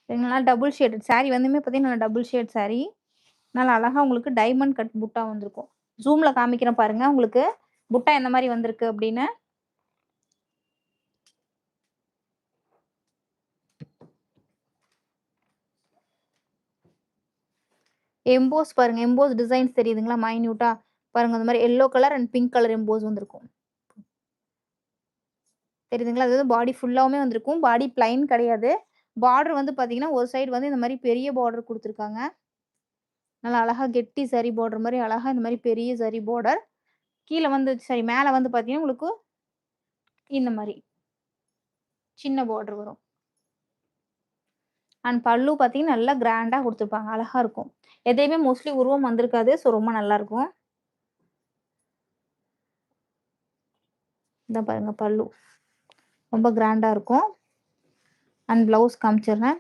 சரிங்களா? Double shaded sorry வந்துமே பார்த்தீங்கன்னா, double shade sorry. நல்லா அழகா உங்களுக்கு டைமண்ட் கட் புட்டா வந்திருக்கும். ஜூம்ல காமிக்கிறேன் பாருங்க உங்களுக்கு. புட்டா எந்த மாரி வந்திருக்கு அப்படின்னு. எம்போஸ் பாருங்க. எம்போஸ் டிசைன்ஸ் தெரியுதுங்களா? மைன்யூட்டா. பாருங்க அந்த மாரி yellow colour and pink colour EMBOSS வந்திருக்கும். தெரியுதுங்களா? அது வந்து பாடி ஃபுல்லாவுமே வந்திருக்கும். பாடி பிளைன் கிடையாது. பார்டர் வந்து பார்த்தீங்கன்னா, ஒரு சைடு வந்து இந்த மாரி பெரிய பார்டர் குடுத்துருக்காங்க. நல்லா அழகா கெட்டி சரி பார்டர் மாரி அழகா இந்த மாரி பெரிய சரி பார்டர். கீழ வந்து சாரி மேல வந்து பார்த்தீங்கன்னா, உங்களுக்கு இந்த மாரி சின்ன பார்டர் வரும். அண்ட் பல்லு பார்த்தீங்கன்னா, நல்லா கிராண்டா குடுத்துருப்பாங்க. அழகா இருக்கும். எதையுமே மோஸ்ட்லி உருவம் வந்திருக்காது. ஸோ ரொம்ப நல்லாருக்கும். இதான் பாருங்க பல்லு. ரொம்ப கிராண்டா இருக்கும். அண்ட் ப்ளவுஸ் காமிச்சிடுறேன்.